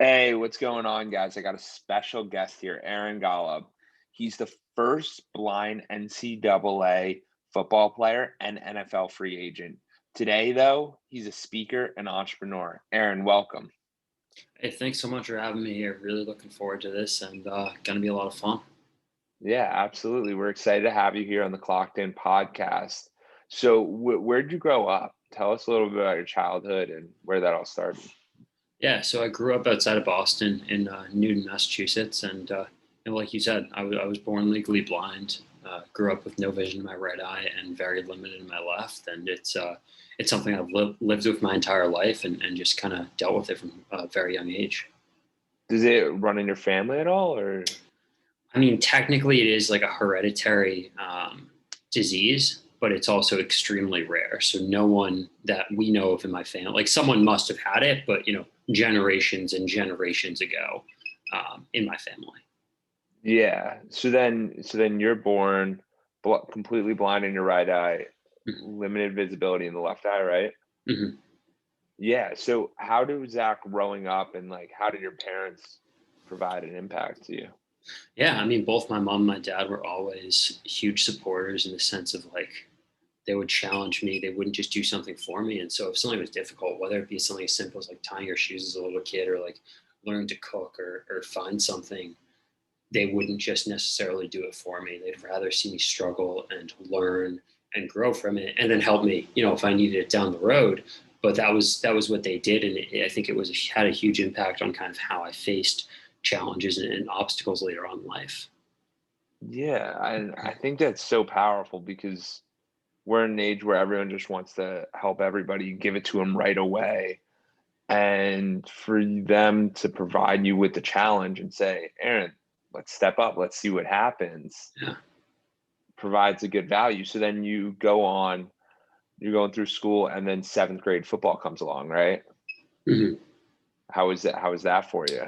Hey, what's going on, guys? I got a special guest here, Aaron Golub. He's the first blind NCAA football player and NFL free agent. Today, though, he's a speaker and entrepreneur. Aaron, welcome. Hey, thanks so much for having me here. Really looking forward to this and gonna be a lot of fun. Yeah, absolutely. We're excited to have you here on the Clockedin podcast. So, where'd you grow up? Tell us a little bit about your childhood and where that all started. Yeah, so I grew up outside of Boston in Newton, Massachusetts, and like you said, I was born legally blind. Grew up with no vision in my right eye and very limited in my left, and it's something I've lived with my entire life and just kind of dealt with it from a very young age. Does it run in your family at all, or? I mean, technically, it is like a hereditary disease, but it's also extremely rare. So no one that we know of in my family, like someone must have had it, but generations and generations ago, in my family. Yeah. So then you're born completely blind in your right eye, Mhm. limited visibility in the left eye, right? Mhm. Yeah. So how did Zach growing up and like how did your parents provide an impact to you? Yeah, I mean, both my mom and my dad were always huge supporters in the sense of like they would challenge me. They wouldn't just do something for me. And so if something was difficult, whether it be something as simple as like tying your shoes as a little kid or like learning to cook or find something, they wouldn't just necessarily do it for me. They'd rather see me struggle and learn and grow from it, and then help me, if I needed it down the road. But that was what they did, and I think it was had a huge impact on kind of how I faced challenges and obstacles later on in life. Yeah, I think that's so powerful because we're in an age where everyone just wants to help everybody, give it to them right away. And for them to provide you with the challenge and say, Aaron, let's step up, let's see what happens, Yeah. provides a good value. So then you go on, you're going through school, and then seventh grade football comes along, right? Mhm. How is that? How is that for you?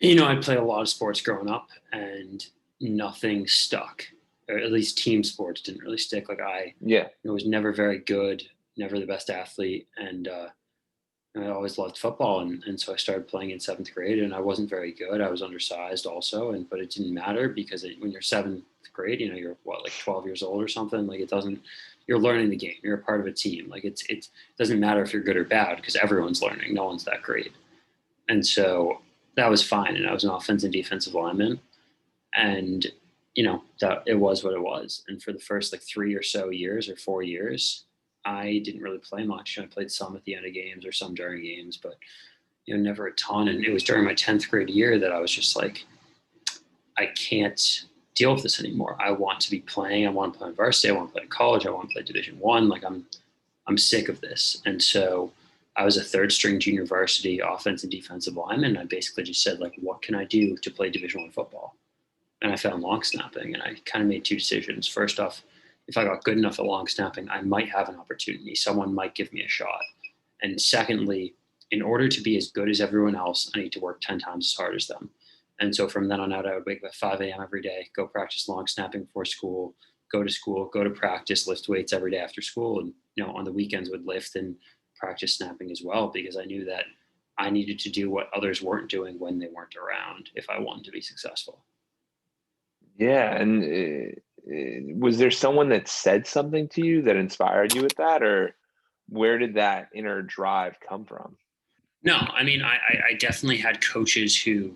I played a lot of sports growing up, and nothing stuck. Or at least team sports didn't really stick. Like Yeah, was never very good, never the best athlete, and I always loved football, and so I started playing in seventh grade, and I wasn't very good. I was undersized also, but it didn't matter because when you're seventh grade, you're what, like 12 years old or something. Like it doesn't. You're learning the game. You're a part of a team. Like it doesn't matter if you're good or bad because everyone's learning. No one's that great, and so that was fine. And I was an offensive and defensive lineman, and that it was what it was. And for the first like 3 or so years or 4 years, I didn't really play much. I played some at the end of games or some during games, but never a ton. And it was during my 10th grade year that I was just like, I can't deal with this anymore. I want to be playing. I want to play in varsity. I want to play in college. I want to play Division One. Like I'm sick of this. And so I was a third string junior varsity offensive and defensive lineman. And I basically just said, like, what can I do to play Division One football? And I found long snapping, and I kind of made two decisions. First off, if I got good enough at long snapping, I might have an opportunity. Someone might give me a shot. And secondly, in order to be as good as everyone else, I need to work 10 times as hard as them. And so from then on out, I would wake up at 5 a.m. every day, go practice long snapping before school, go to practice, lift weights every day after school. And, on the weekends would lift and practice snapping as well, because I knew that I needed to do what others weren't doing when they weren't around if I wanted to be successful. yeah. And was there someone that said something to you that inspired you with that, or where did that inner drive come from? No, I mean, I definitely had coaches who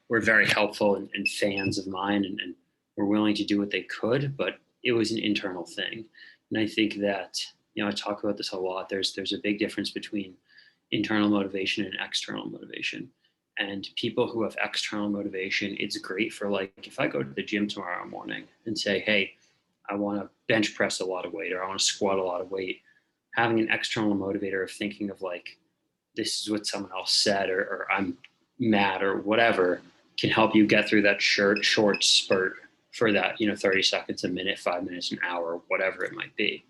were very helpful and fans of mine and were willing to do what they could, but it was an internal thing. And I think that, I talk about this a lot. There's a big difference between internal motivation and external motivation. And people who have external motivation, it's great for, like, if I go to the gym tomorrow morning and say, hey, I want to bench press a lot of weight or I want to squat a lot of weight, having an external motivator of thinking of like, this is what someone else said, or I'm mad or whatever, can help you get through that short spurt for that, 30 seconds, a minute, 5 minutes, an hour, whatever it might be.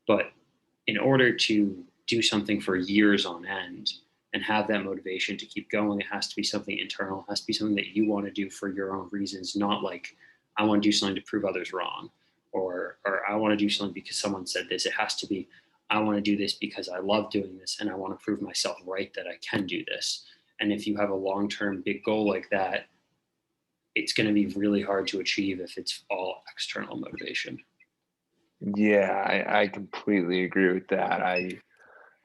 But in order to do something for years on end and have that motivation to keep going, it has to be something internal. It has to be something that you want to do for your own reasons, not like I want to do something to prove others wrong, or I want to do something because someone said this. It has to be I want to do this because I love doing this and I want to prove myself right that I can do this. And if you have a long-term big goal like that, it's going to be really hard to achieve if it's all external motivation. Yeah, I completely agree with that. I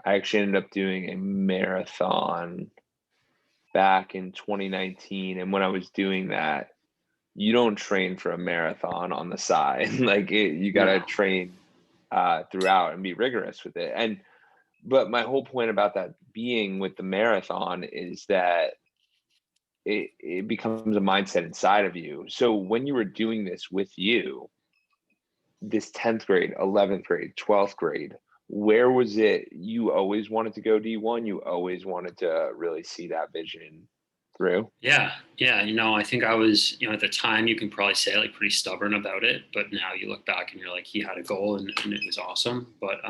actually ended up doing a marathon back in 2019, and when I was doing that, you don't train for a marathon on the side. You gotta No. train throughout and be rigorous with it. And but my whole point about that being with the marathon is that it becomes a mindset inside of you. So when you were doing this with you, this 10th grade, 11th grade, 12th grade, where was it you always wanted to go D1? You always wanted to really see that vision through? Yeah, yeah. I think I was, at the time you can probably say like pretty stubborn about it, but now you look back and you're like, he had a goal and it was awesome. But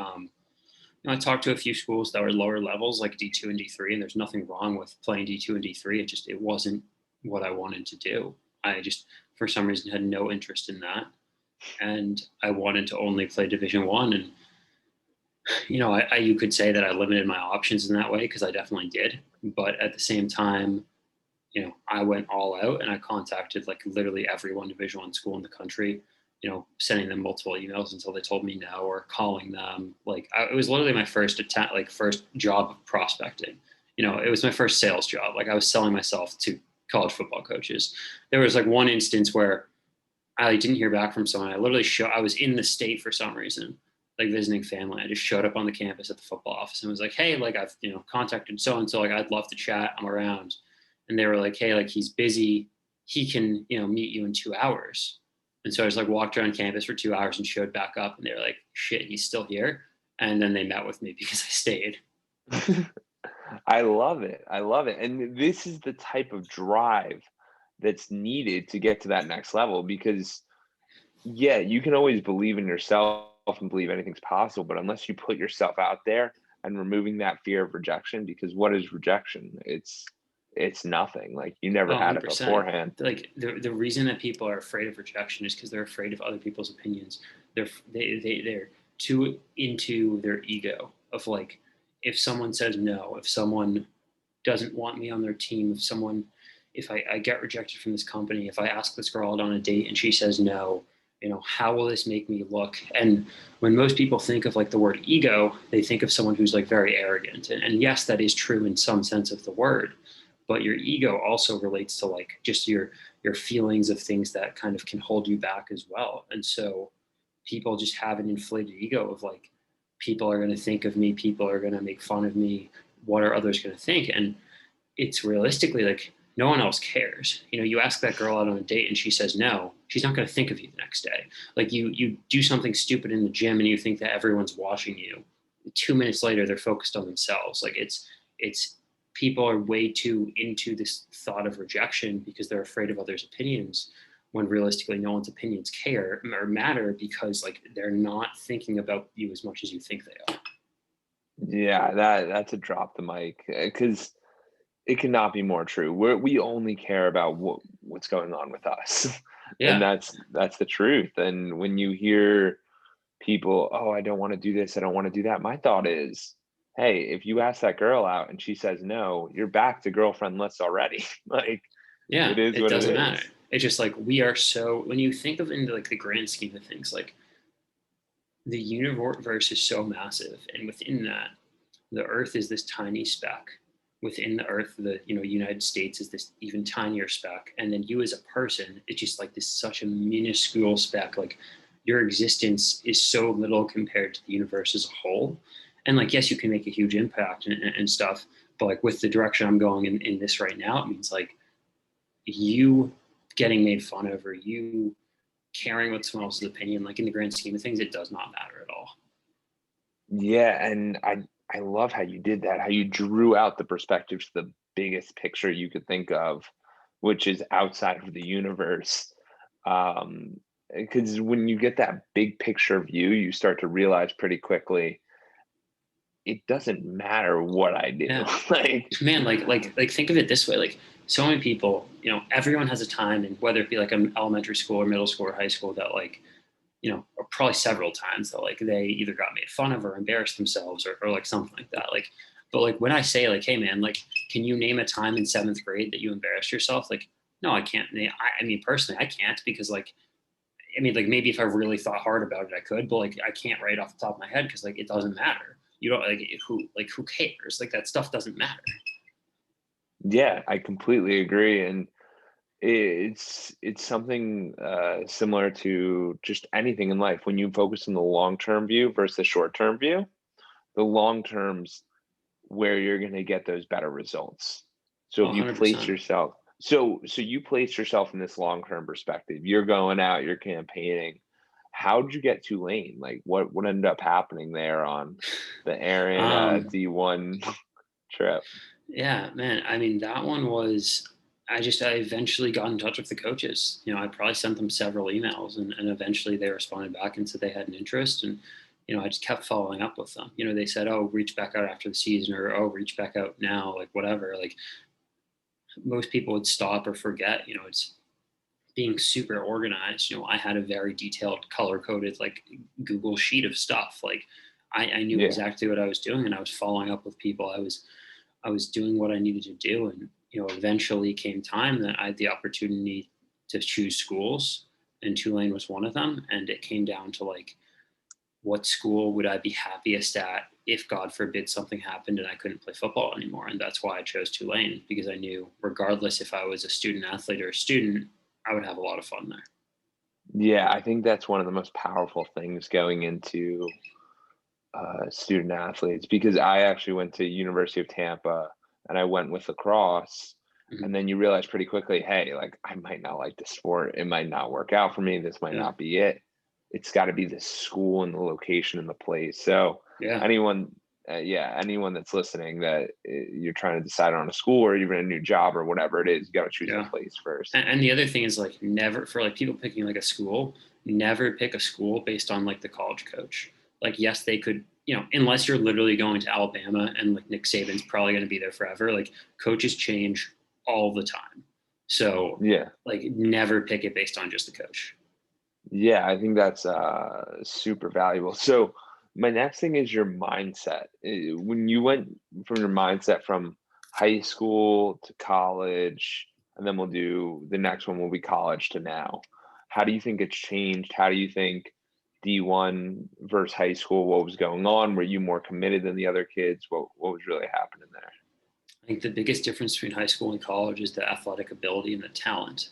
I talked to a few schools that were lower levels, like D2 and D3, and there's nothing wrong with playing D2 and D3. It wasn't what I wanted to do. I just, for some reason, had no interest in that, and I wanted to only play Division 1. And you could say that I limited my options in that way because I definitely did. But at the same time, I went all out and I contacted like literally every one Division 1 school in the country, sending them multiple emails until they told me no, or calling them. It was literally my first attempt, like first job of prospecting. It was my first sales job. Like I was selling myself to college football coaches. There was like one instance where I didn't hear back from someone. I was in the state for some reason, like visiting family. I just showed up on the campus at the football office and was like, hey, like I've, contacted so and so, like I'd love to chat. I'm around. And they were like, hey, like he's busy. He can, meet you in 2 hours. And so I just like walked around campus for 2 hours and showed back up, and they were like, shit, he's still here. And then they met with me because I stayed. I love it. I love it. And this is the type of drive that's needed to get to that next level because, yeah, you can always believe in yourself and believe anything's possible, but unless you put yourself out there and removing that fear of rejection, because what is rejection? It's nothing. Like you never Oh, had it 100%. beforehand. Like the reason that people are afraid of rejection is because they're afraid of other people's opinions. They're too into their ego of like, if someone says no, if someone doesn't want me on their team, if I get rejected from this company, if I ask this girl out on a date and she says no, how will this make me look? And when most people think of like the word ego, they think of someone who's like very arrogant. And yes, that is true in some sense of the word, but your ego also relates to like just your feelings of things that kind of can hold you back as well. And so people just have an inflated ego of like, people are going to think of me, people are going to make fun of me, what are others going to think? And it's realistically like no one else cares. You ask that girl out on a date and she says no, she's not going to think of you the next day. Like you do something stupid in the gym and you think that everyone's watching you. 2 minutes later, they're focused on themselves. Like it's people are way too into this thought of rejection because they're afraid of others' opinions, when realistically no one's opinions care or matter, because like they're not thinking about you as much as you think they are. Yeah, that's a drop the mic because it cannot be more true. We only care about what's going on with us, and Yeah. that's the truth. And when you hear people, oh, I don't want to do this, I don't want to do that. My thought is, hey, if you ask that girl out and she says no, you're back to girlfriend list already. Like Yeah, it is it what it doesn't is. matter. It's just like we are so, when you think of into like the grand scheme of things, like the universe is so massive, and within that, the Earth is this tiny speck. Within the Earth, the United States is this even tinier speck, and then you as a person, it's just like this such a minuscule speck. Like your existence is so little compared to the universe as a whole. And like yes, you can make a huge impact and stuff, but like with the direction I'm going in this right now, it means like you getting made fun of, or you caring what someone else's opinion, like in the grand scheme of things, it does not matter at all. Yeah, and I love how you did that, how you drew out the perspectives to the biggest picture you could think of, which is outside of the universe. Because when you get that big picture view, you start to realize pretty quickly it doesn't matter what I do. Yeah, Like, man, like think of it this way. Like so many people, everyone has a time, and whether it be like an elementary school or middle school or high school, that like, or probably several times that like they either got made fun of or embarrassed themselves, or like something like that. Like, but like when I say like, hey man, like can you name a time in seventh grade that you embarrassed yourself? Like, no, I can't. I mean, personally, I can't because like, I mean, like maybe if I really thought hard about it, I could, but like I can't right off the top of my head because like it doesn't matter. You don't who cares? Like that stuff doesn't matter. Yeah, I completely agree, and it's something similar to just anything in life. When you focus on the long term view versus the short term view, the long term's where you're going to get those better results. So if you place 100%. yourself, so you place yourself in this long term perspective. You're going out, you're campaigning. How did you get Tulane? Like what ended up happening there on the Aaron Um, D1 trip? Yeah, man. I mean, that one was, I eventually got in touch with the coaches. I probably sent them several emails and eventually they responded back and said they had an interest. And, I just kept following up with them. They said, oh, reach back out after the season or, oh, reach back out now, like whatever. Like most people would stop or forget, it's being super organized. I had a very detailed color coded, like Google sheet of stuff. Like I knew Yeah. exactly what I was doing and I was following up with people. I was doing what I needed to do. And, eventually came time that I had the opportunity to choose schools and Tulane was one of them. And it came down to like, what school would I be happiest at if God forbid something happened and I couldn't play football anymore? And that's why I chose Tulane because I knew regardless if I was a student athlete or a student, I would have a lot of fun there. Yeah, I think that's one of the most powerful things going into student athletes because I actually went to University of Tampa and I went with lacrosse. Mhm. And then you realize pretty quickly, hey, like I might not like the sport. It might not work out for me. This might Yeah. not be it. It's got to be the school and the location and the place. So Yeah. anyone, yeah, anyone that's listening that you're trying to decide on a school or even a new job or whatever it is, you got to choose the Yeah. place first. And the other thing is like never for like people picking like a school, never pick a school based on like the college coach. Like yes, they could, unless you're literally going to Alabama and like Nick Saban's probably going to be there forever. Like coaches change all the time. So Yeah. like never pick it based on just the coach. Yeah, I think that's super valuable. So, my next thing is your mindset. When you went from your mindset from high school to college, and then we'll do the next one will be college to now. How do you think it's changed? How do you think D1 versus high school, what was going on? Were you more committed than the other kids? What was really happening there? I think the biggest difference between high school and college is the athletic ability and the talent.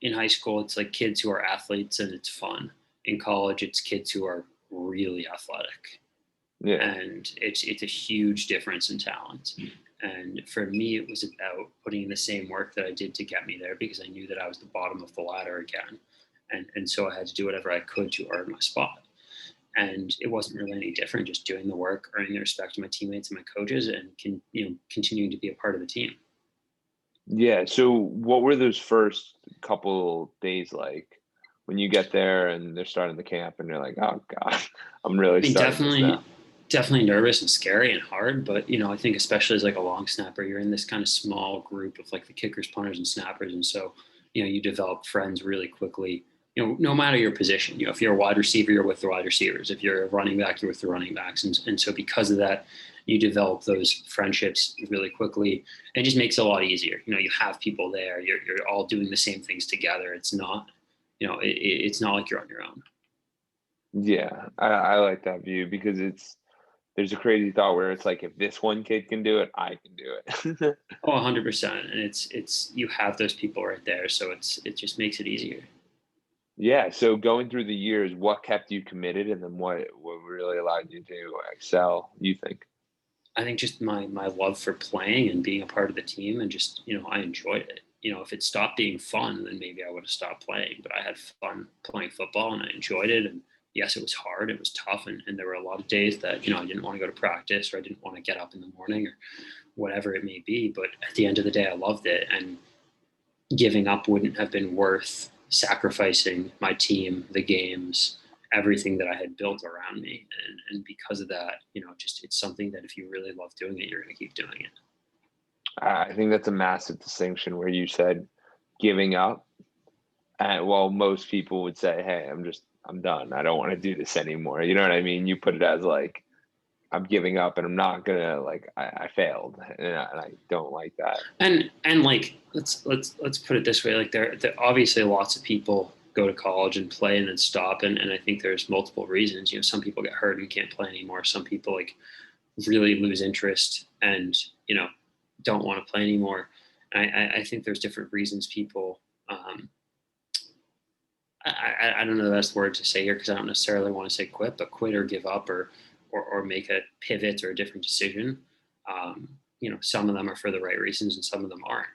In high school, it's like kids who are athletes and it's fun. In college, it's kids who are really athletic. Yeah. And it's a huge difference in talent. And for me, it was about putting in the same work that I did to get me there because I knew that I was the bottom of the ladder again. And so I had to do whatever I could to earn my spot. And it wasn't really any different, just doing the work, earning the respect of my teammates and my coaches, and continuing to be a part of the team. Yeah. So, what were those first couple days like when you get there and they're starting the camp and you're like, oh God, I'm really I mean, starting this definitely, now? definitely nervous and scary and hard. But I think especially as like a long snapper, you're in this kind of small group of like the kickers, punters, and snappers, and so you develop friends really quickly. No matter your position. If you're a wide receiver, you're with the wide receivers. If you're a running back, you're with the running backs, and so because of that, you develop those friendships really quickly. And it just makes it a lot easier. You have people there. You're all doing the same things together. It's not, it's not like you're on your own. Yeah, I like that view because there's a crazy thought where it's like if this one kid can do it, I can do it. Oh, 100%. And it's you have those people right there, so it just makes it easier. Yeah. So going through the years, what kept you committed, and then what really allowed you to excel? You think? I think just my love for playing and being a part of the team and just, I enjoyed it. If it stopped being fun, then maybe I would have stopped playing. But I had fun playing football and I enjoyed it. And yes, it was hard, it was tough, and there were a lot of days that, I didn't want to go to practice or I didn't want to get up in the morning or whatever it may be. But at the end of the day, I loved it. And giving up wouldn't have been worth sacrificing my team, the games, everything that I had built around me. And because of that, just it's something that if you really love doing it, you're going to keep doing it. I think that's a massive distinction where you said giving up. And well, most people would say, "Hey, I'm done. I don't want to do this anymore." You know what I mean? You put it as like I'm giving up and I'm not gonna like I failed and I don't like that. And like let's put it this way, like there obviously lots of people go to college and play and then stop, and I think there's multiple reasons. Some people get hurt and can't play anymore. Some people like really lose interest and don't want to play anymore. I think there's different reasons people. I don't know the best word to say here because I don't necessarily want to say quit, but quit or give up or make a pivot or a different decision. Some of them are for the right reasons and some of them aren't.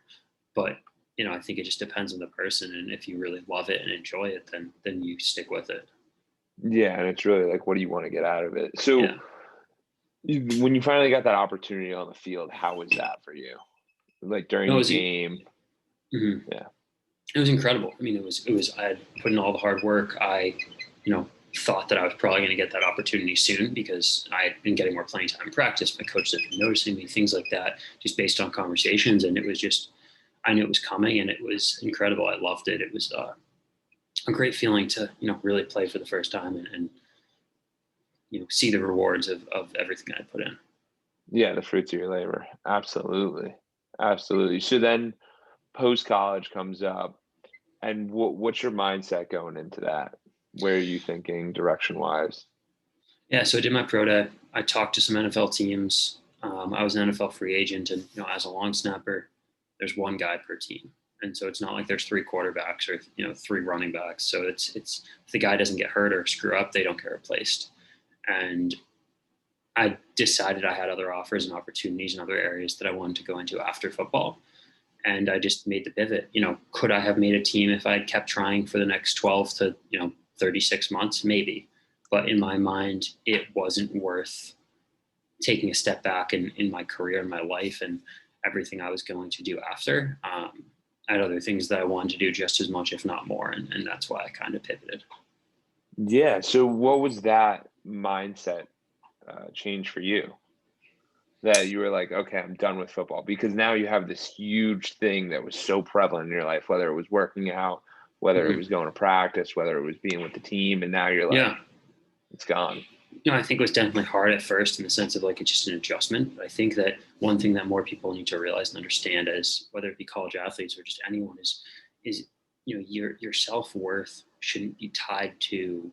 But I think it just depends on the person, and if you really love it and enjoy it, then you stick with it. Yeah, and it's really like, what do you want to get out of it? So Yeah. when you finally got that opportunity on the field, how was that for you? Like during No, the game? mhm. Yeah. It was incredible. I mean, it was I had put in all the hard work. I, thought that I was probably going to get that opportunity soon because I had been getting more playing time in practice. My coaches had been noticing me, things like that, just based on conversations. And it was just, I knew it was coming, and it was incredible. I loved it. It was a great feeling to, really play for the first time and see the rewards of everything I put in. Yeah, the fruits of your labor. Absolutely. Absolutely. So then post college comes up, and what's your mindset going into that? Where are you thinking direction wise? Yeah, so I did my pro day. I talked to some NFL teams. I was an NFL free agent, and as a long snapper, there's one guy per team, and so it's not like there's three quarterbacks or three running backs. So it's if the guy doesn't get hurt or screw up, they don't get replaced. And I decided I had other offers and opportunities in other areas that I wanted to go into after football, and I just made the pivot. Could I have made a team if I had kept trying for the next 12 to 36 months? Maybe, but in my mind, it wasn't worth taking a step back in my career and my life and everything I was going to do after. I had other things that I wanted to do just as much, if not more, and that's why I kind of pivoted. Yeah. So what was that mindset change for you? That you were like, okay, I'm done with football because now you have this huge thing that was so prevalent in your life, whether it was working out, whether it Mhm. was going to practice, whether it was being with the team, and now you're like, Yeah, it's gone. I think it was definitely hard at first in the sense of like it's just an adjustment. But I think that one thing that more people need to realize and understand, as whether it be college athletes or just anyone, is your self worth shouldn't be tied to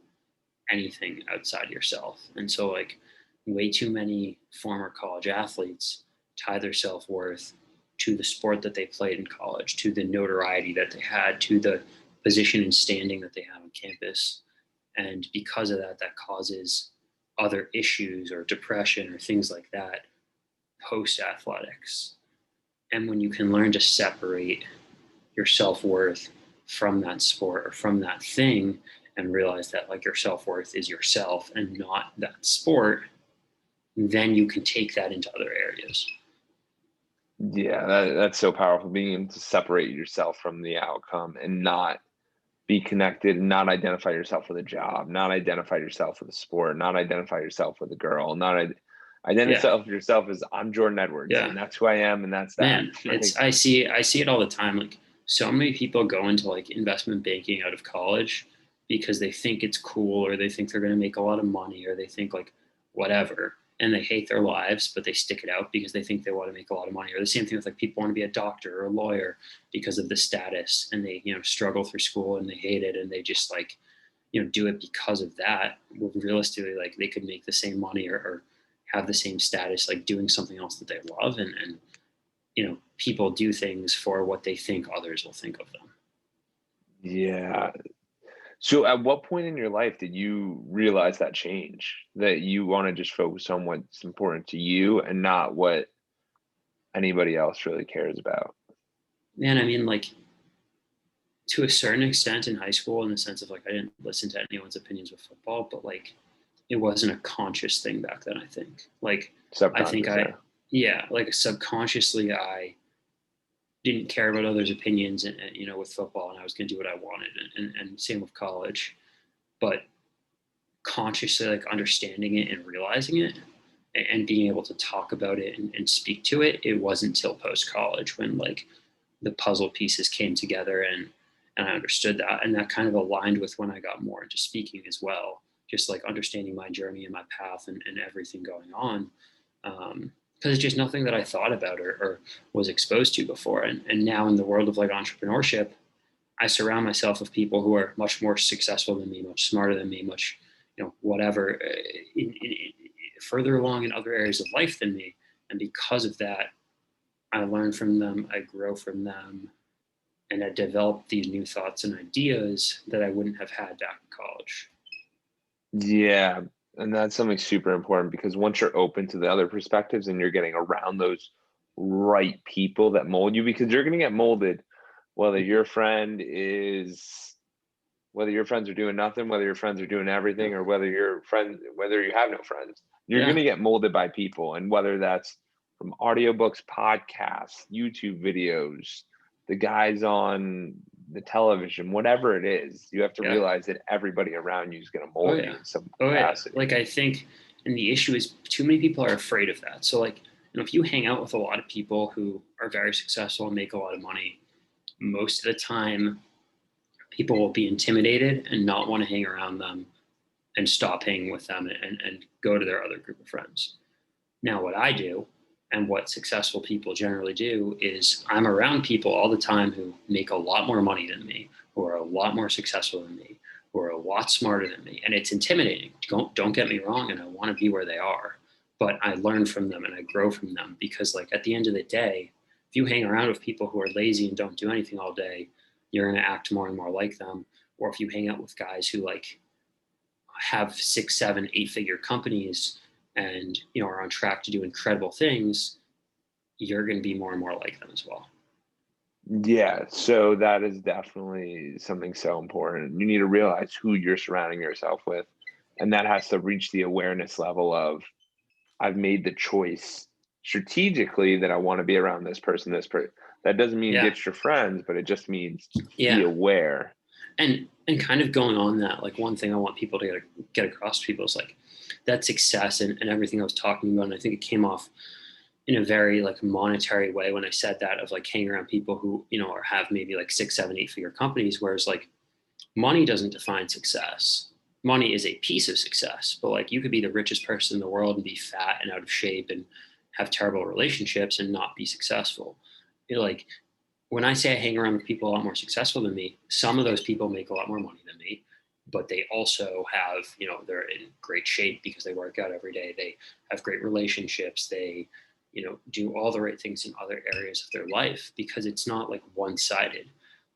anything outside yourself. And so like way too many former college athletes tie their self worth to the sport that they played in college, to the notoriety that they had, to the position and standing that they had on campus. And because of that, that causes other issues or depression or things like that post athletics. And when you can learn to separate your self worth from that sport or from that thing and realize that like your self worth is yourself and not that sport, then you can take that into other areas. Yeah, that's so powerful. Being able to separate yourself from the outcome and not be connected, and not identify yourself with a job, not identify yourself with a sport, not identify yourself with a girl, not Yeah. identify yourself as I'm Jordan Edwards, Yeah. and that's who I am, and that's that. Man, Like, it's I see it all the time. Like so many people go into like investment banking out of college because they think it's cool or they think they're going to make a lot of money or they think like whatever, and they hate their lives but they stick it out because they think they want to make a lot of money. Or the same thing with like people want to be a doctor or a lawyer because of the status, and they struggle through school and they hate it and they just like do it because of that. Well, realistically, like they could make the same money or have the same status like doing something else that they love, and people do things for what they think others will think of them. yeah. So, at what point in your life did you realize that change? That you want to just focus on what's important to you and not what anybody else really cares about? Man, I mean, like to a certain extent in high school, in the sense of like I didn't listen to anyone's opinions with football, but like it wasn't a conscious thing back then. I think, like, I think Subconscious, I, yeah. yeah, like subconsciously I didn't care about others' opinions, and with football, and I was going to do what I wanted, and same with college, but consciously like understanding it and realizing it and being able to talk about it and speak to it, it wasn't until post college when like the puzzle pieces came together, and I understood that, and that kind of aligned with when I got more into speaking as well, just like understanding my journey and my path and everything going on. Because it's just nothing that I thought about or was exposed to before. And now in the world of like entrepreneurship, I surround myself with people who are much more successful than me, much smarter than me, much, whatever, further along in other areas of life than me. And because of that, I learn from them, I grow from them, and I develop these new thoughts and ideas that I wouldn't have had back in college. Yeah, and that's something super important because once you're open to the other perspectives and you're getting around those right people that mold you, because you're going to get molded whether your friend is whether your friends are doing nothing, whether your friends are doing everything, or whether you have no friends, you're going Yeah. to get molded by people. And whether that's from audiobooks, podcasts, YouTube videos, the guys on the television, whatever it is, you have to Yeah. realize that everybody around you is going to Oh mold you yeah. in some Oh yeah. capacity. Like I think, and the issue is too many people are afraid of that. So like, if you hang out with a lot of people who are very successful and make a lot of money, most of the time people will be intimidated and not want to hang around them and stop hanging with them and go to their other group of friends. Now, what I do and what successful people generally do is I'm around people all the time who make a lot more money than me, who are a lot more successful than me, who are a lot smarter than me. And it's intimidating. Don't get me wrong. And I want to be where they are, but I learn from them and I grow from them because like at the end of the day, if you hang around with people who are lazy and don't do anything all day, you're going to act more and more like them. Or if you hang out with guys who like have 6, 7, 8-figure companies and are on track to do incredible things, you're going to be more and more like them as well. Yeah, so that is definitely something so important. You need to realize who you're surrounding yourself with, and that has to reach the awareness level of I've made the choice strategically that I want to be around this person, this person. That doesn't mean Yeah. ditch your friends, but it just means be Yeah. aware. And kind of going on that, like one thing I want people to get across to people is like that success and everything I was talking about. And I think it came off in a very like monetary way when I said that of like hanging around people who, or have maybe like 6, 7, 8-figure companies, whereas like money doesn't define success. Money is a piece of success, but like you could be the richest person in the world and be fat and out of shape and have terrible relationships and not be successful. Like when I say I hang around with people a lot more successful than me, some of those people make a lot more money than me, but they also have, they're in great shape because they work out every day. They have great relationships. They, do all the right things in other areas of their life because it's not like one-sided.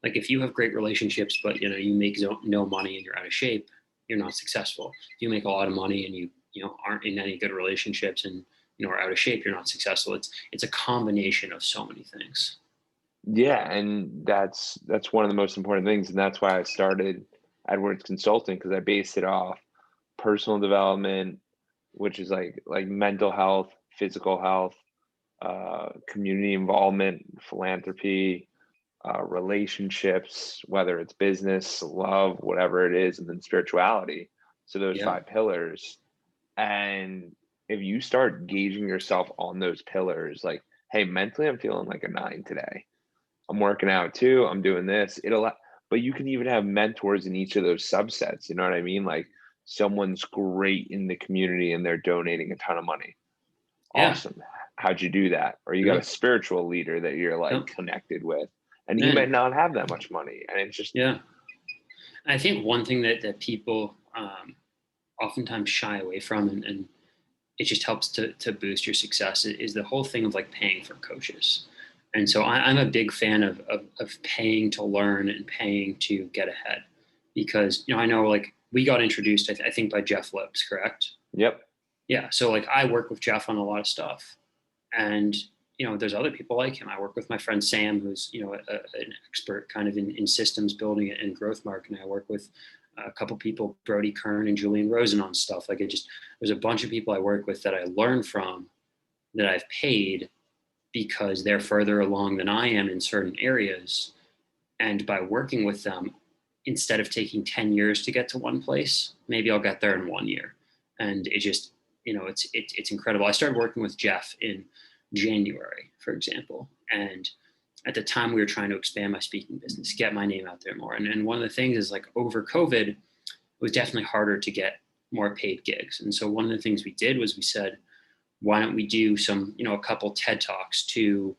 Like if you have great relationships, but you make no money and you're out of shape, you're not successful. If you make a lot of money and you aren't in any good relationships and are out of shape, you're not successful. It's a combination of so many things. Yeah, and that's one of the most important things, and that's why I started Edwards Consulting because I based it off personal development, which is like mental health, physical health, community involvement, philanthropy, relationships, whether it's business, love, whatever it is, and then spirituality. So those Yeah. 5 pillars. And if you start gauging yourself on those pillars, like, hey, mentally, I'm feeling like a 9 today. I'm working out too. I'm doing this. But you can even have mentors in each of those subsets. You know what I mean? Like someone's great in the community and they're donating a ton of money. Yeah. Awesome. How'd you do that? Or you got a Yeah. spiritual leader that you're like Yep. connected with, and he might And not have that much money. And it's just, yeah, I think one thing that people oftentimes shy away from, and it just helps to boost your success, is the whole thing of like paying for coaches. And so I'm a big fan of paying to learn and paying to get ahead because, I know like we got introduced, I think by Jeff Lips, correct? yep. Yeah. So like I work with Jeff on a lot of stuff and, there's other people like him. I work with my friend Sam, who's, an expert kind of in systems building and growth marketing. I work with a couple people, Brody Kern and Julian Rosen on stuff. Like there's a bunch of people I work with that I learn from that I've paid because they're further along than I am in certain areas. And by working with them, instead of taking 10 years to get to one place, maybe I'll get there in 1 year. And it just, it's incredible. I started working with Jeff in January, for example. And at the time we were trying to expand my speaking business, get my name out there more. And one of the things is like over COVID, it was definitely harder to get more paid gigs. And so one of the things we did was we said, why don't we do some, a couple TED Talks to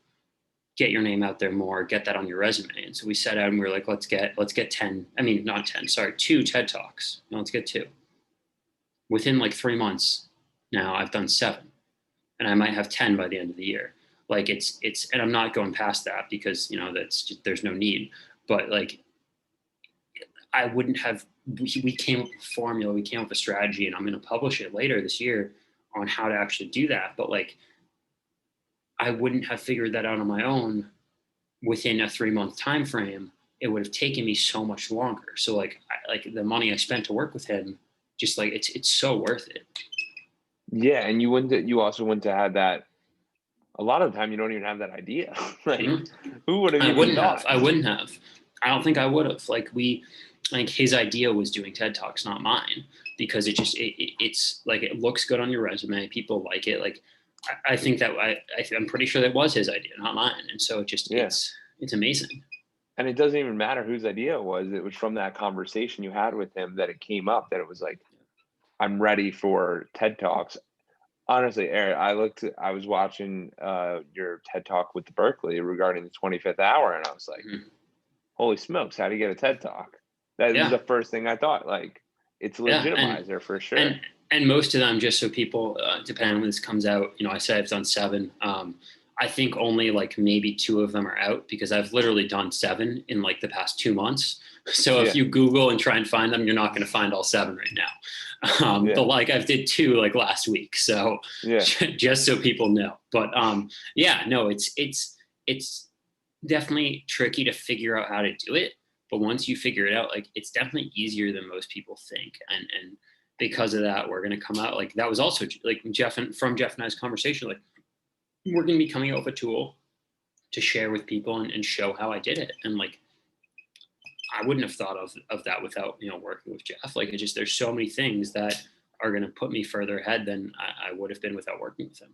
get your name out there more, get that on your resume. And so we set out and we were like, let's get 10, I mean, not 10, sorry, 2 TED Talks. Let's get 2. Within like 3 months now, I've done 7, and I might have 10 by the end of the year. Like it's, and I'm not going past that because, that's just, there's no need, but like, I wouldn't have, we came up with a formula, we came up with a strategy, and I'm going to publish it later this year on how to actually do that. But like, I wouldn't have figured that out on my own within a 3-month time frame. It would have taken me so much longer. So like, like the money I spent to work with him, just like it's so worth it. Yeah, and you also wouldn't have had that. A lot of the time, you don't even have that idea. Like, who would have even thought? I wouldn't have. I don't think I would have. Like I think his idea was doing TED Talks, not mine, because it's like, it looks good on your resume. People like it. Like, I think that I'm pretty sure that was his idea, not mine. And so it's amazing. And it doesn't even matter whose idea it was. It was from that conversation you had with him that it came up, that it was like, I'm ready for TED Talks. Honestly, Aaron, I was watching your TED Talk with the Berkeley regarding the 25th hour, and I was like, holy smokes, how do you get a TED Talk? That was the first thing I thought. Like, it's a legitimizer for sure. And most of them, just so people, depending on when this comes out, I said I've done 7. I think only like maybe 2 of them are out, because I've literally done 7 in like the past 2 months. So if you Google and try and find them, you're not going to find all 7 right now. But like, I've did 2 like last week. So just so people know. But no, it's definitely tricky to figure out how to do it. But once you figure it out, like, it's definitely easier than most people think. And because of that, we're going to come out, like, that was also like Jeff and I's conversation, like, we're going to be coming out with a tool to share with people and show how I did it. And like, I wouldn't have thought of that without, working with Jeff. Like, there's so many things that are going to put me further ahead than I would have been without working with him.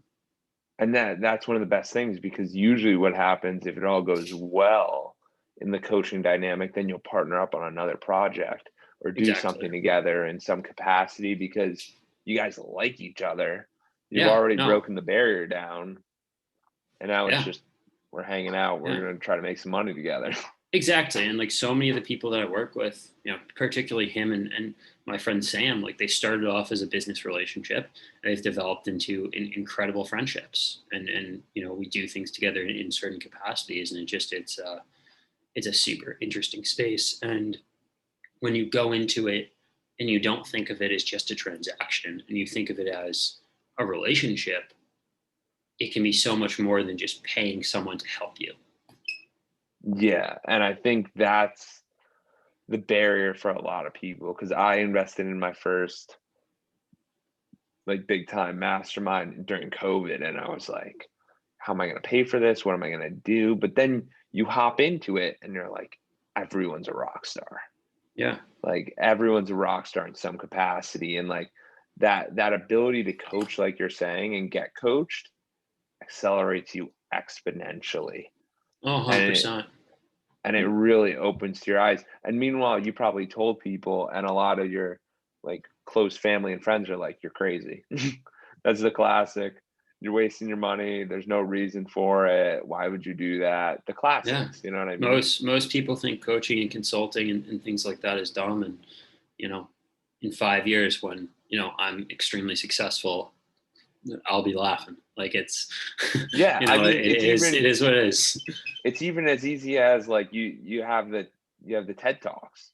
And that's one of the best things, because usually what happens, if it all goes well in the coaching dynamic, then you'll partner up on another project or do something together in some capacity, because you guys like each other. You've already broken the barrier down, and now it's just, we're hanging out. We're going to try to make some money together. Exactly. And like, so many of the people that I work with, particularly him and my friend Sam, like, they started off as a business relationship. They've developed into incredible friendships, and we do things together in certain capacities. And it's a super interesting space. And when you go into it and you don't think of it as just a transaction, and you think of it as a relationship, it can be so much more than just paying someone to help you. Yeah. And I think that's the barrier for a lot of people, because I invested in my first like big time mastermind during COVID, and I was like, how am I going to pay for this? What am I going to do? But then you hop into it and you're like, everyone's a rock star. Yeah. Like, everyone's a rock star in some capacity. And like, that ability to coach, like you're saying, and get coached accelerates you exponentially. Oh, 100%. And it really opens your eyes. And meanwhile, you probably told people, and a lot of your like close family and friends are like, you're crazy. That's the classic. You're wasting your money. There's no reason for it. Why would you do that? The classics, you know what I mean? Most people think coaching and consulting and things like that is dumb. And, in 5 years, when, I'm extremely successful, I'll be laughing. Like, it's, it is what it is. It's even as easy as like, you have the TED Talks.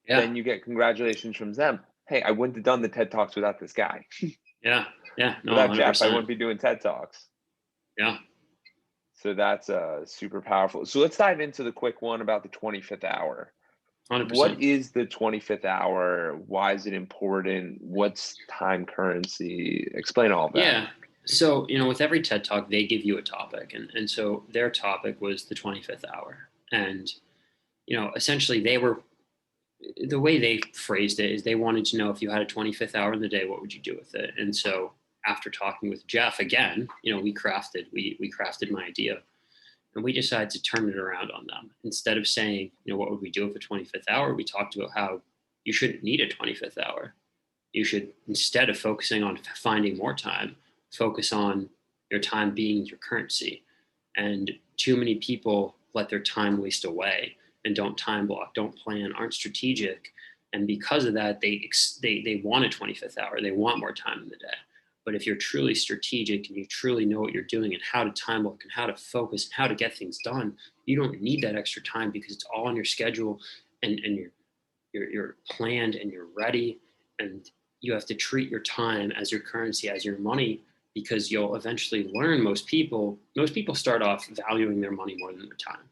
Yeah. Then you get congratulations from them. Hey, I wouldn't have done the TED Talks without this guy. Yeah. No, without 100%. Jeff, I wouldn't be doing TED Talks. Yeah. So that's super powerful. So let's dive into the quick one about the 25th hour. 100%. What is the 25th hour? Why is it important? What's time currency? Explain all of that. Yeah. So, with every TED Talk, they give you a topic. And so their topic was the 25th hour. And, essentially the way they phrased it is they wanted to know, if you had a 25th hour in the day, what would you do with it? And so after talking with Jeff again, we crafted my idea, and we decided to turn it around on them. Instead of saying, what would we do with a 25th hour? We talked about how you shouldn't need a 25th hour. You should, instead of focusing on finding more time, focus on your time being your currency. And too many people let their time waste away and don't time block, don't plan, aren't strategic. And because of that, they want a 25th hour. They want more time in the day. But if you're truly strategic and you truly know what you're doing and how to time block and how to focus and how to get things done, you don't need that extra time because it's all on your schedule, and you're planned and you're ready. And you have to treat your time as your currency, as your money, because you'll eventually learn. Most people start off valuing their money more than their time.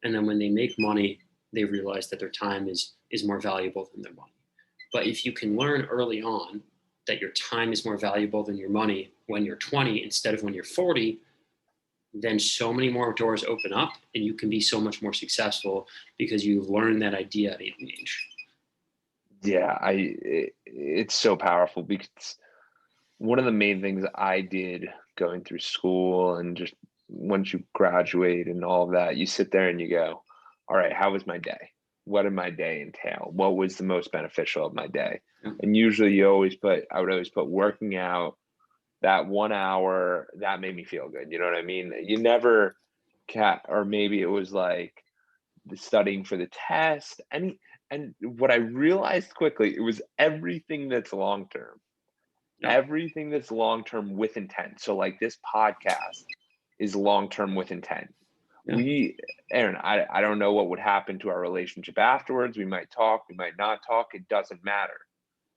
And then when they make money, they realize that their time is more valuable than their money. But if you can learn early on that your time is more valuable than your money when you're 20 instead of when you're 40, then so many more doors open up and you can be so much more successful because you've learned that idea at a young age. Yeah, it's so powerful because one of the main things I did going through school and just once you graduate and all of that, you sit there and you go, all right, how was my day? What did my day entail? What was the most beneficial of my day? Yeah. And usually I would always put working out, that 1 hour, that made me feel good. You know what I mean? You never or maybe it was like the studying for the test. And what I realized quickly, it was everything that's long term. Yep. Everything that's long term with intent. So like this podcast is long term with intent. Yeah. Aaron, I don't know what would happen to our relationship afterwards. We might talk, we might not talk. It doesn't matter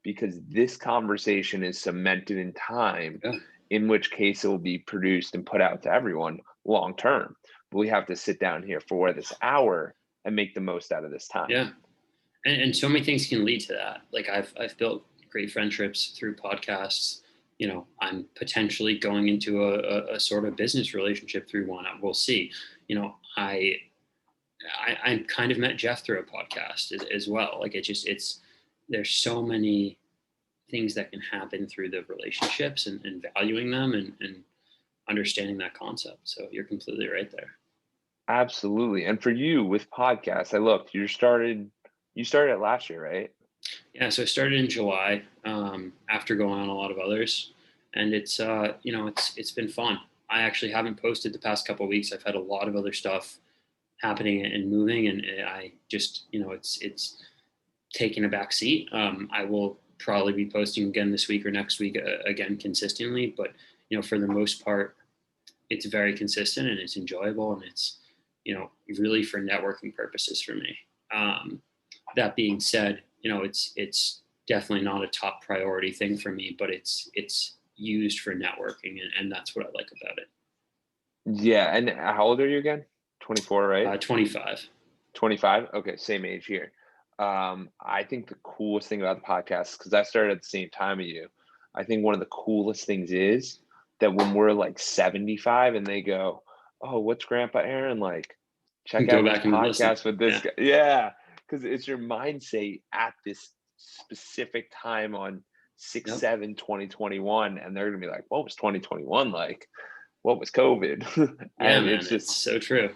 because this conversation is cemented in time, Yeah. in which case it will be produced and put out to everyone long term. But we have to sit down here for this hour and make the most out of this time. Yeah. And so many things can lead to that. Like I've built great friendships through podcasts. I'm potentially going into a sort of business relationship through one. We'll see. I kind of met Jeff through a podcast as well. Like there's so many things that can happen through the relationships and valuing them and understanding that concept. So you're completely right there. Absolutely. And for you with podcasts, I looked, you started it last year, right? Yeah, so I started in July after going on a lot of others, and it's been fun. I actually haven't posted the past couple of weeks. I've had a lot of other stuff happening and moving, and I just it's taking a back seat. I will probably be posting again this week or next week again consistently, but for the most part, it's very consistent and it's enjoyable and it's really for networking purposes for me. That being said, it's definitely not a top priority thing for me, but it's used for networking, and that's what I like about it. Yeah. And how old are you again? 24, right? 25. 25? Okay, same age here. I think the coolest thing about the podcast, because I started at the same time as you, I think one of the coolest things is that when we're like 75 and they go, oh, what's Grandpa Aaron like? Check Go out this back and listen. podcast with this guy. Yeah, because it's your mindset at this specific time on 6, Yep. 7, 2021. And they're going to be like, what was 2021 like? What was COVID? Yeah, And man, it's it's just, so true.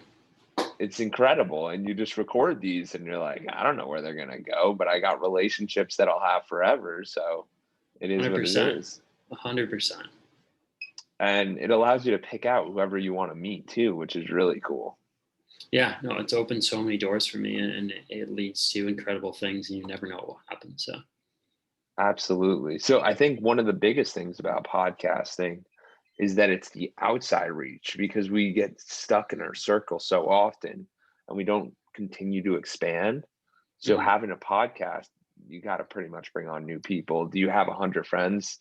it's incredible. And you just record these and you're like, I don't know where they're going to go, but I got relationships that I'll have forever. So it is what it 100%. is. 100%. And it allows you to pick out whoever you want to meet too, which is really cool. Yeah, no, it's opened so many doors for me, and it leads to incredible things, and you never know what will happen. So, Absolutely. So I think one of the biggest things about podcasting is that it's the outside reach because we get stuck in our circle so often and we don't continue to expand. So mhm. having a podcast, you got to pretty much bring on new people. Do you have 100 friends?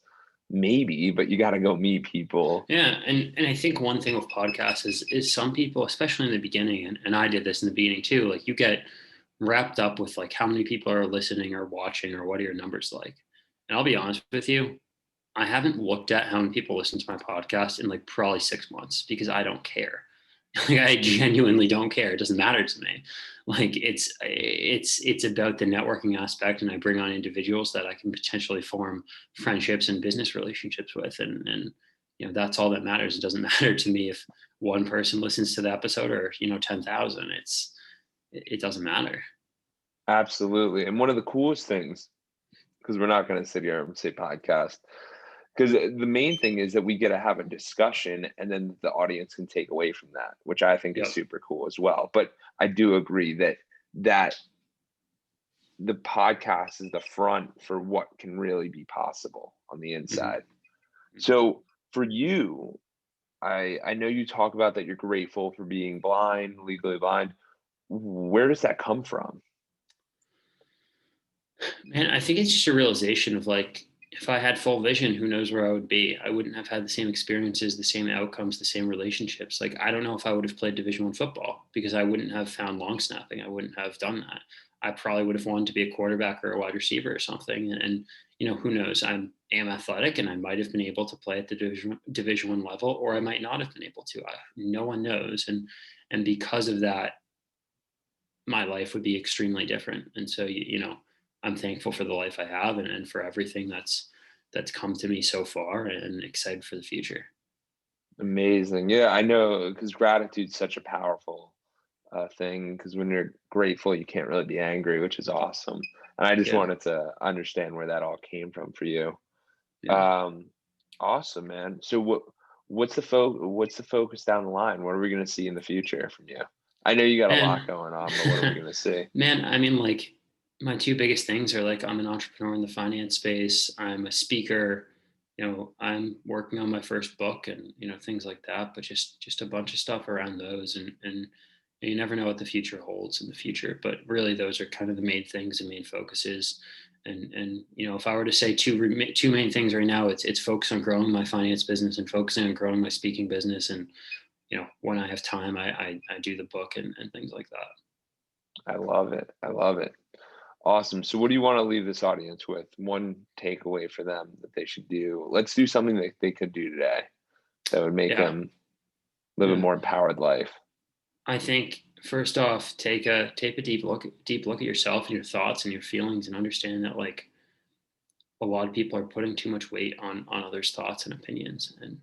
Maybe, but you got to go meet people. Yeah, and I think one thing with podcasts is some people, especially in the beginning, and I did this in the beginning too. Like you get wrapped up with like how many people are listening or watching or what are your numbers like. And I'll be honest with you, I haven't looked at how many people listen to my podcast in like probably 6 months because I don't care. Like I genuinely don't care. It doesn't matter to me. Like it's about the networking aspect, and I bring on individuals that I can potentially form friendships and business relationships with, and that's all that matters. It doesn't matter to me if one person listens to the episode or 10,000. It doesn't matter. Absolutely. And one of the coolest things because we're not going to sit here and say podcast. Because the main thing is that we get to have a discussion and then the audience can take away from that, which I think is Yep. super cool as well. But I do agree that the podcast is the front for what can really be possible on the Hmm. inside. Hmm. So for you, I know you talk about that you're grateful for being blind, legally blind. Where does that come from? Man, I think it's just a realization of like, if I had full vision, who knows where I would be? I wouldn't have had the same experiences, the same outcomes, the same relationships. Like, I don't know if I would have played Division I football because I wouldn't have found long snapping. I wouldn't have done that. I probably would have wanted to be a quarterback or a wide receiver or something. And who knows? I am athletic, and I might have been able to play at the Division I level, or I might not have been able to. No one knows. And because of that, my life would be extremely different. And so, I'm thankful for the life I have, and for everything that's come to me so far, and excited for the future. Amazing. Yeah, I know because gratitude's such a powerful thing. Because when you're grateful, you can't really be angry, which is awesome. And I just Yeah. wanted to understand where that all came from for you. Yeah. Um, awesome, man. So what's the focus down the line? What are we going to see in the future from you? I know you got a lot And going on, but what are we going to see? man, I mean, like, my two biggest things are like, I'm an entrepreneur in the finance space. I'm a speaker. I'm working on my first book, and things like that. But just a bunch of stuff around those, and you never know what the future holds in the future. But really, those are kind of the main things and main focuses. And if I were to say two main things right now, it's focus on growing my finance business and focusing on growing my speaking business. And when I have time, I do the book and things like that. I love it. I love it. Awesome. So what do you want to leave this audience with? One takeaway for them that they should do. Let's do something that they could do today that would make Yeah. them live a Yeah. more empowered life. I think first off, take a deep look at yourself and your thoughts and your feelings, and understand that, like, a lot of people are putting too much weight on others' thoughts and opinions, and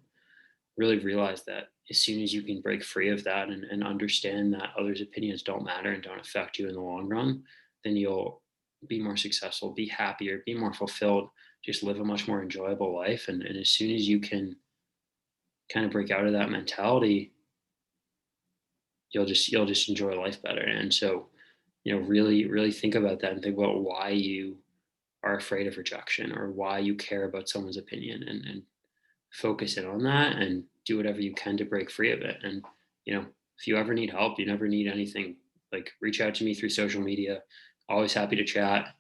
really realize that as soon as you can break free of that, and understand that others' opinions don't matter and don't affect you in the long run, then you'll be more successful, be happier, be more fulfilled, just live a much more enjoyable life. And as soon as you can kind of break out of that mentality, you'll just enjoy life better. And so, really think about that and think about why you are afraid of rejection, or why you care about someone's opinion, and focus in on that, and do whatever you can to break free of it. And if you ever need help, you never need anything, like, reach out to me through social media. Always happy to chat.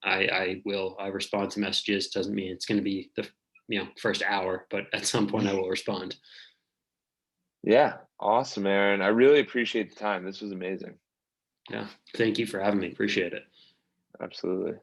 I respond to messages. Doesn't mean it's going to be the first hour, but at some point I will respond. Yeah. Awesome, Aaron. I really appreciate the time. This was amazing. Yeah, thank you for having me. Appreciate it. Absolutely.